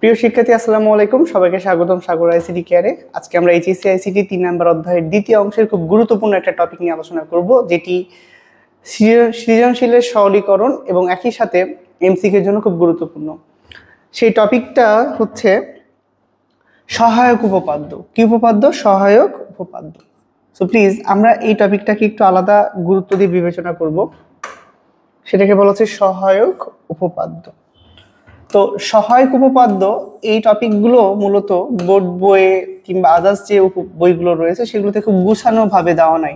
প্রিয় শিক্ষার্থী, আসসালামু আলাইকুম। সবাইকে স্বাগতম সাগর আইসিটি কেয়ারে। আজকে আমরা এইচএসসি আইসিটি 3 নম্বর অধ্যায়ের দ্বিতীয় অংশের খুব গুরুত্বপূর্ণ একটা টপিক নিয়ে আলোচনা করব, যেটি সৃজনশীলের সরলীকরণ এবং একই সাথে এমসিকিউর জন্য খুব গুরুত্বপূর্ণ। সেই টপিকটা হচ্ছে সহায়ক উপপাদ্য। কি উপপাদ্য? সহায়ক উপপাদ্য। সো প্লিজ আমরা এই টপিকটাকে একটু আলাদা গুরুত্ব দিয়ে বিবেচনা করব। সেটাকে বলা হচ্ছে সহায়ক উপপাদ্য। তো সহায়ক উপপাদ্য এই টপিকগুলো মূলত বোর্ড বইয়ে কিংবা আদার্স যে বইগুলো রয়েছে সেগুলোতে খুব গুছানোভাবে দেওয়া নাই।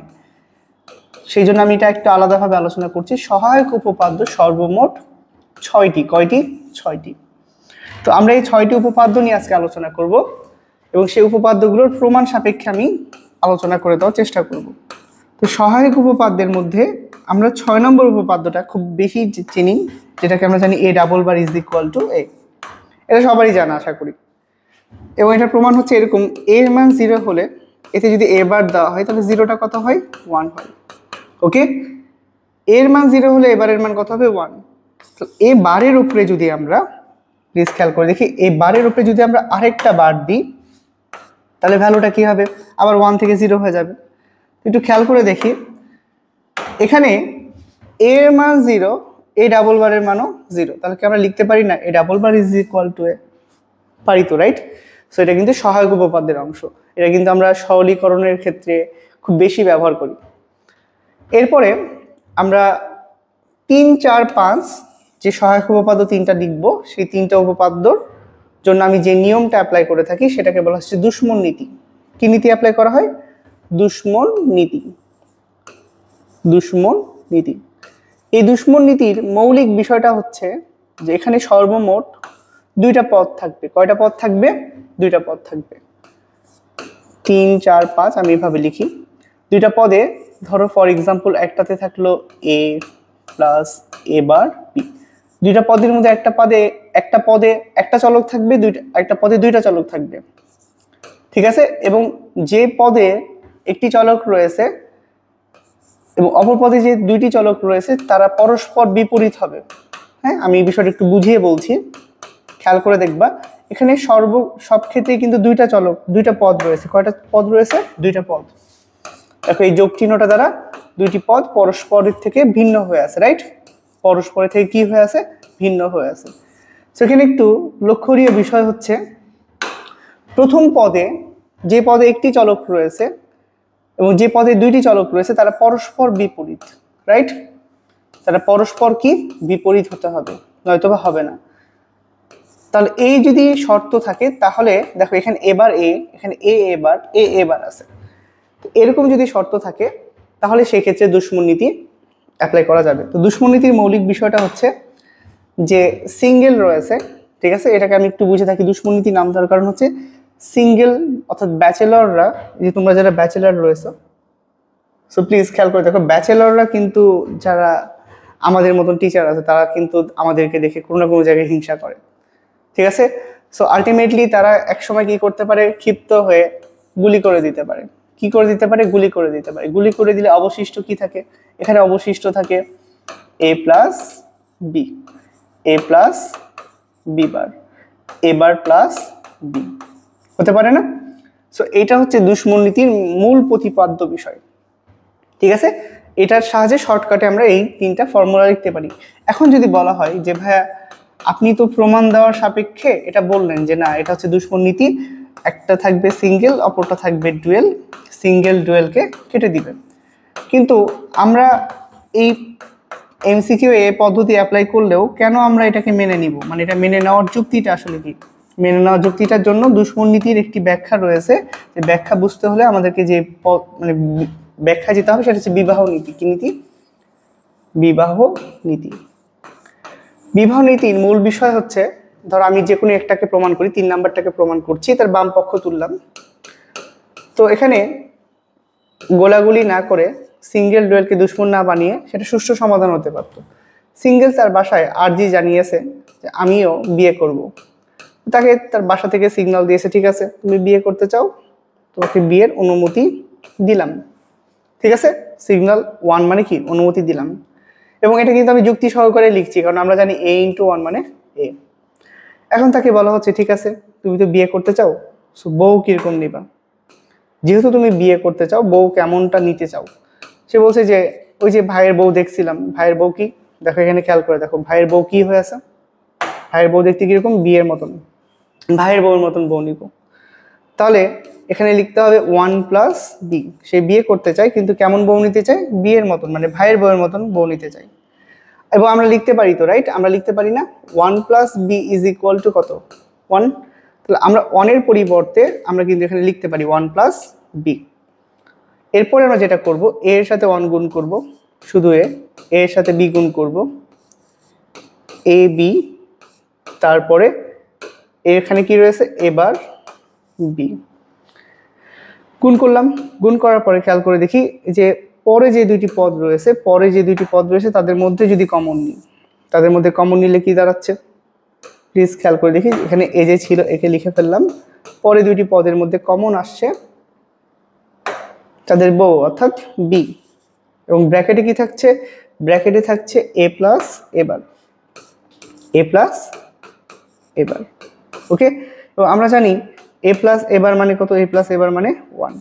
সেই জন্য আমি এটা একটু আলাদাভাবে আলোচনা করছি। সহায়ক উপপাদ্য সর্বমোট 6টি। কয়টি? 6টি। তো আমরা এই 6টি উপপাদ্য নিয়ে আজকে আলোচনা করব এবং সেই উপপাদ্যগুলোর প্রমাণ সাপেক্ষে আমি আলোচনা করে দেওয়ার চেষ্টা করব। তো সহায়ক উপপাদ্যের মধ্যে আমরা 6 নম্বর উপপাদ্যটা খুব বেশি চিনি, যেটাকে আমরা জানি a double bar is equal to a। এটা সবারই জানা আশা করি। এবং এটার প্রমাণ হচ্ছে এরকম, a এর মান 0 হলে এতে যদি a বার দেওয়া হয় তাহলে 0টা কত হয়? 1 হয়। ওকে, এর মান 0 হলে a বারের মান কত হবে? 1। তো a বারের উপরে যদি আমরা প্লিজ খেয়াল করে দেখি, a বারের উপরে যদি আমরা আরেকটা বার দিই তাহলে ভ্যালুটা কি হবে? আবার 1 থেকে 0 হয়ে যাবে। একটু খেয়াল করে দেখি, এখানে a এর মান 0, a ডাবল বারের মানও 0, তাহলে কি আমরা লিখতে পারি না a double bar is equal to a? পারি তো, রাইট? সো এটা কিন্তু সহায়ক উপপাদ্যের অংশ। এটা কিন্তু আমরা সরলীকরণের ক্ষেত্রে খুব বেশি ব্যবহার করি। এরপরে আমরা 3, 4, 5 যে সহায়ক উপপাদ্য 3টা লিখব, সেই 3টা উপপাদ্যর জন্য আমি যে নিয়মটা অ্যাপ্লাই করে থাকি সেটাকে বলা হচ্ছে দুশ্মন নীতি। কি নীতি অ্যাপ্লাই করা হয়? দুশ্মন নীতি। দুশ্মন নীতি। এই দুশ্মন নীতির মৌলিক বিষয়টা হচ্ছে যে এখানে সর্বমোট 2টা পদ থাকবে। কয়টা পদ থাকবে? 2টা পদ থাকবে। 3, 4, 5 আমি এভাবে লিখি। 2টা পদে ধরো ফর এক্সাম্পল একটাতে থাকলো a plus a bar b। 2টা পদের মধ্যে একটা পদে একটা চলক থাকবে, একটা পদে 2টা চলক থাকবে, ঠিক আছে? এবং যে পদে একটি চলক রয়েছে এবং অপর পদে যে 2টি চলক রয়েছে তারা পরস্পর বিপরীত হবে। হ্যাঁ, আমি এই বিষয়টা একটু বুঝিয়ে বলছি, খেয়াল করে দেখবা। এখানে সব ক্ষেত্রে কিন্তু 2টা পদ রয়েছে। কয়টা পদ রয়েছে? 2টা পদ। দেখো এই যোগ চিহ্নটা দ্বারা 2টি পদ পরস্পরের থেকে ভিন্ন হয়ে আছে, রাইট? পরস্পরের থেকে কি হয়ে আছে? ভিন্ন হয়ে আছে। সেখানে একটু লক্ষণীয় বিষয় হচ্ছে, প্রথম পদে যে পদে একটি চলক রয়েছে এবং যে পদে 2টি চলক রয়েছে তারা পরস্পর বিপরীত, রাইট? তারা পরস্পর কি? বিপরীত হতে হবে, নয়তোবা হবে না। তাহলে এই যদি শর্ত থাকে তাহলে দেখো এখানে এবার এখানে এ বার আছে। এরকম যদি শর্ত থাকে তাহলে সেই ক্ষেত্রে দুশ্মন নীতি অ্যাপ্লাই করা যাবে। তো দুশ্মন নীতির মৌলিক বিষয়টা হচ্ছে যে সিঙ্গেল রয়েছে, ঠিক আছে? এটাকে আমি একটু বুঝে থাকি। দুশ্মন নীতি নাম দেওয়ার কারণ হচ্ছে সিঙ্গেল, অর্থাৎ ব্যাচেলররা, যে তোমরা যারা ব্যাচেলর রয়েছে, সো প্লিজ খেয়াল করে দেখো, ব্যাচেলররা কিন্তু যারা আমাদের মতন টিচার আছে তারা কিন্তু আমাদেরকে দেখে কোনো না কোনো জায়গায় হিংসা করে, ঠিক আছে? সো আলটিমেটলি তারা একসময় কি করতে পারে? ক্ষিপ্ত হয়ে গুলি করে দিতে পারে। কি করে দিতে পারে? গুলি করে দিতে পারে। গুলি করে দিলে অবশিষ্ট কি থাকে? এখানে অবশিষ্ট থাকে a plus b, a plus b bar, a bar plus b, হতে পারে না? সো এটা হচ্ছে দুশ্মন নীতির মূল প্রতিপাদ্য বিষয়, ঠিক আছে? এটার সাহায্যে শর্টকাটে আমরা এই 3টা ফর্মুলা লিখতে পারি। এখন যদি বলা হয় যে ভাইয়া আপনি তো প্রমাণ দেওয়ার সাপেক্ষে এটা বললেন যে না, এটা হচ্ছে দুশ্মন নীতি, একটা থাকবে সিঙ্গেল, অপরটা থাকবে ডুয়েল, সিঙ্গেল ডুয়েলকে কেটে দিবেন। কিন্তু আমরা এই এমসিকিউ এ পদ্ধতি অ্যাপ্লাই করলেও কেন আমরা এটাকে মেনে নিব? মানে এটা মেনে নেওয়ার যুক্তিটা আসলে কি? মেনে নেওয়ার যুক্তিটার জন্য দুশ্মন নীতির একটি ব্যাখ্যা রয়েছে। যে ব্যাখ্যা বুঝতে হলে আমাদেরকে যে মানে ব্যাখ্যা যেতে হবে সেটা হচ্ছে বিবাহ নীতি। কি নীতি? বিবাহ নীতি। বিবাহ নীতির মূল বিষয় হচ্ছে, ধর আমি যে কোনো একটাকে প্রমাণ করি, 3 নাম্বারটাকে প্রমাণ করছি, তার বাম পক্ষ তুললাম। তো এখানে গোলাগুলি না করে সিঙ্গেল ডুয়েলকে দুশ্মন না বানিয়ে সেটা সুষ্ঠু সমাধান হতে পারত। সিঙ্গেল তার বাসায় আর্জি জানিয়েছে যে আমিও বিয়ে করব। তাকে তার বাসা থেকে সিগন্যাল দিয়েছে, ঠিক আছে তুমি বিয়ে করতে চাও, তোমাকে বিয়ের অনুমতি দিলাম, ঠিক আছে? সিগন্যাল 1 মানে কি? অনুমতি দিলাম। এবং এটা কিন্তু আমি যুক্তি সহকারে লিখছি, কারণ আমরা জানি a × 1 মানে a। এখন তাকে বলা হচ্ছে ঠিক আছে তুমি তো বিয়ে করতে চাও, সো বউ কিরকম নিবা, যেহেতু তুমি বিয়ে করতে চাও বউ কেমনটা নিতে চাও। সে বলছে যে ওই যে ভাইয়ের বউ দেখছিলাম, ভাইয়ের বউ কি দেখো, এখানে খেয়াল করে দেখো ভাইয়ের বউ কি হয়ে আছে, ভাইয়ের বউ দেখতে কিরকম, বিয়ের মতন, ভাইয়ের বউয়ের মতন বউ নিব। তাহলে এখানে লিখতে হবে 1 + বি, সে বিয়ে করতে চায় কিন্তু কেমন বউ নিতে চায়, বিয়ের মতন মানে ভাইয়ের বউয়ের মতন বউ নিতে চায়। এবং আমরা লিখতে পারি তো, রাইট, আমরা লিখতে পারি না 1 + বি = কত, 1। তাহলে আমরা 1-এর পরিবর্তে আমরা কিন্তু এখানে লিখতে পারি 1 + বি। এরপরে আমরা যেটা করব, এ এর সাথে 1 গুণ করব, শুধু এ এর সাথে বি গুণ করব, এ বি, তারপরে এখানে কি রয়েছে, এবার বি গুণ করলাম। গুণ করার পরে খেয়াল করে দেখি যে পরে যে দুইটি পদ রয়েছে তাদের মধ্যে যদি কমন নিই, তাদের মধ্যে কমন নিলে কি দাঁড়াচ্ছে, প্লিজ খেয়াল করে দেখি, এখানে এ যে ছিল একে লিখে ফেললাম, পরে দুইটি পদের মধ্যে কমন আসছে তাদের বউ অর্থাৎ বি, এবং ব্র্যাকেটে কি থাকছে, ব্র্যাকেটে থাকছে এ প্লাস এবার, এ প্লাস এবার। ওকে, তো আমরা জানি এ প্লাস এবার মানে কত, এ প্লাস এবার মানে 1,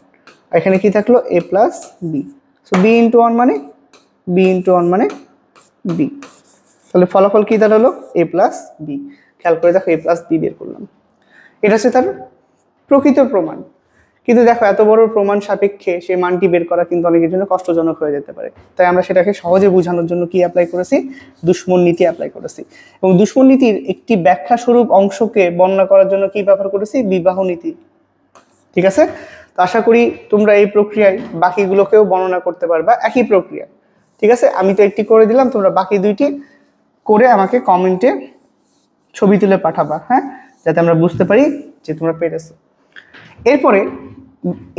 এখানে কি থাকলো A plus B, so B into 1 মানে বি ইন্টু 1 মানে বি। তাহলে ফলাফল কি দাঁড়ালো, এ প্লাস বি। খেয়াল করে দেখো এ প্লাস বি বের করলাম, এটা হচ্ছে তার প্রকৃত প্রমাণ। কিন্তু দেখো এত বড় প্রমাণ সাপেক্ষে সেই মানটি বের করা কিন্তু অনেকের জন্য কষ্টজনক হয়ে যেতে পারে, তাই আমরা সেটাকে সহজে বোঝানোর জন্য কি অ্যাপ্লাই করেছি, দুশ্মন নীতি অ্যাপ্লাই করেছি। এবং দুশ্মন নীতির একটি ব্যাখ্যা স্বরূপ অংশকে বর্ণনা করার জন্য কি ব্যবহার করেছি, বিবাহ নীতি। ঠিক আছে, তো আশা করি তোমরা এই প্রক্রিয়ায় বাকিগুলোকেও বর্ণনা করতে পারবা একই প্রক্রিয়া। ঠিক আছে, আমি তো একটি করে দিলাম, তোমরা বাকি দুইটি করে আমাকে কমেন্টে ছবি তুলে পাঠাবা, হ্যাঁ, যাতে আমরা বুঝতে পারি যে তোমরা পেরেছো। এরপরে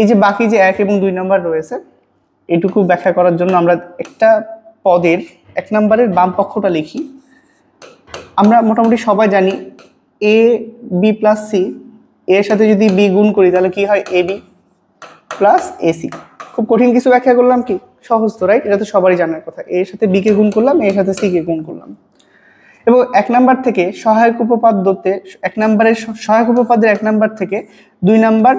এই যে বাকি যে 1 এবং 2 নাম্বার রয়েছে, এটুকু ব্যাখ্যা করার জন্য আমরা একটা পদের 1 নাম্বারের বাম পক্ষটা লিখি। আমরা মোটামুটি সবাই জানি এ বি প্লাস সি, এর সাথে যদি বি গুণ করি তাহলে কি হয়, এ বি প্লাস এসি। খুব কঠিন কিছু ব্যাখ্যা করলাম কি, সহজ তো, রাইট, এটা তো সবারই জানার কথা। এর সাথে বি কে গুণ করলাম, এর সাথে সি কে গুণ করলাম। এবং 1 নাম্বার থেকে সহায়ক উপপাদ্যতে 1 নাম্বারের সহায়ক উপপাদ্যের 1 নাম্বার থেকে 2 নাম্বার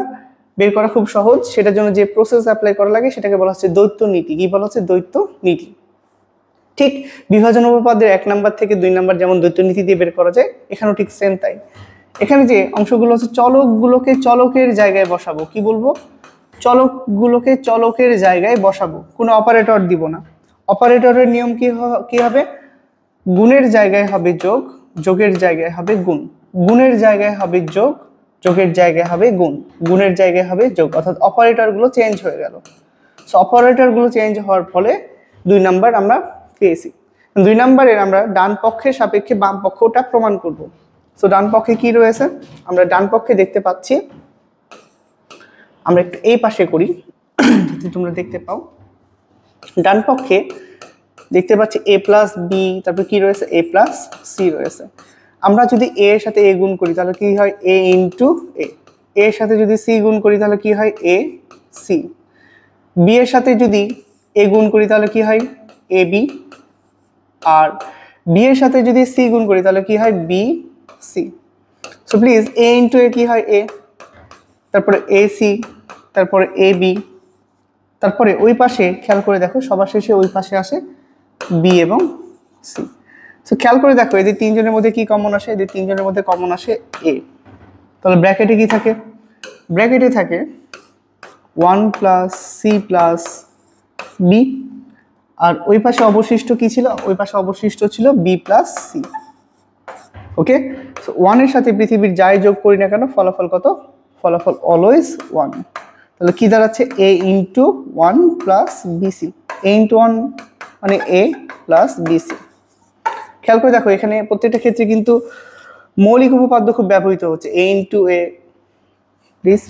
বের করা খুব সহজ। সেটার জন্য যে প্রসেস অ্যাপ্লাই করা লাগে সেটাকে বলা হচ্ছে দ্বৈত নীতি। কি বলা হচ্ছে, দ্বৈত নীতি। ঠিক বিভাজন উপপাদ্যের 1 নাম্বার থেকে 2 নাম্বার যেমন দ্বৈত নীতি দিয়ে বের করা যায়, এখানেও ঠিক সেম তাই। এখানে যে অংশগুলো হচ্ছে চলকগুলোকে চলকের জায়গায় বসাবো, কি বলবো, চলকগুলোকে চলকের জায়গায় বসাবো, কোনো অপারেটর দিব না। অপারেটরের নিয়ম কি হবে, গুণের জায়গায় হবে যোগ, যোগের জায়গায় হবে গুণ, গুণের জায়গায় হবে যোগ, যোগের জায়গায় হবে গুণ, গুণের জায়গায় হবে যোগ, অর্থাৎ অপারেটরগুলো চেঞ্জ হয়ে গেল। সো অপারেটরগুলো চেঞ্জ হওয়ার ফলে 2 নাম্বার আমরা পেয়েছি। 2 নাম্বারের আমরা ডান পক্ষের সাপেক্ষে বাম পক্ষটা প্রমাণ করব। সো ডান পক্ষে কি রয়েছে, আমরা ডান পক্ষে দেখতে পাচ্ছি, আমরা একটু এই পাশে করি যাতে তোমরা দেখতে পাও। ডান পক্ষে দেখতে পাচ্ছি এ প্লাস বি, তারপর কি রয়েছে, এ প্লাস সি রয়েছে। আমরা যদি এ এর সাথে এ গুণ করি তাহলে কি হয়, এ ইন্টু এ, এর সাথে যদি সি গুণ করি তাহলে কি হয়, এ সি। বি এর সাথে যদি এ গুণ করি তাহলে কি হয়, এ বি, আর বি এর সাথে যদি সি গুণ করি তাহলে কি হয়, B C. So please A into A কি হয়, এ, তারপরে এ সি, তারপরে এ বি, তারপরে ওই পাশে খেয়াল করে দেখো সবার শেষে ওই পাশে আসে বি এবং সি। সো খেয়াল করে দেখো এদের 3 জনের মধ্যে কি কমন আসে, এদের 3 জনের মধ্যে কমন আসে এ। তাহলে ব্র্যাকেটে কি থাকে, ব্র্যাকেটে থাকে 1 + সি + বি, আর ওই পাশে অবশিষ্ট কি ছিল, ওই পাশে অবশিষ্ট ছিল বি প্লাস সি। ওকে, সো 1 এর সাথে পৃথিবীর যাই যোগ করি না কেন ফলাফল কত, ফলাফল অলওয়েজ 1। তাহলে কি দাঁড়াচ্ছে, এ ইন্টু 1 + বিসি, এ ইন্টু 1 মানে এ প্লাস বিসি। খেয়াল করে দেখো এখানে প্রত্যেকটা ক্ষেত্রে কিন্তু মৌলিক উপপাদ্য খুব ব্যবহৃত হচ্ছে, A into A, please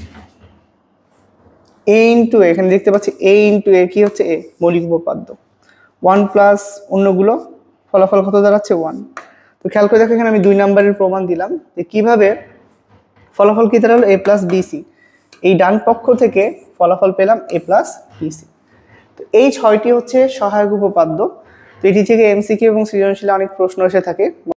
A into A, এখানে দেখতে পাচ্ছি এ ইন্টু এ কি হচ্ছে, এ মৌলিক উপপাদ্য। 1 প্লাস অন্যগুলো, ফলাফল কত দাঁড়াচ্ছে 1। তো খেয়াল করে দেখো এখানে আমি 2 নাম্বারের প্রমাণ দিলাম যে কিভাবে ফলাফল কি দাঁড়ালো, এ প্লাস বিসি। এই ডান পক্ষ থেকে ফলাফল পেলাম এ প্লাস বিসি। তো এই 6টি হচ্ছে সহায়ক উপপাদ্য। তো এটি থেকে এমসিকিউ এবং সৃজনশীলে অনেক প্রশ্ন এসে থাকে।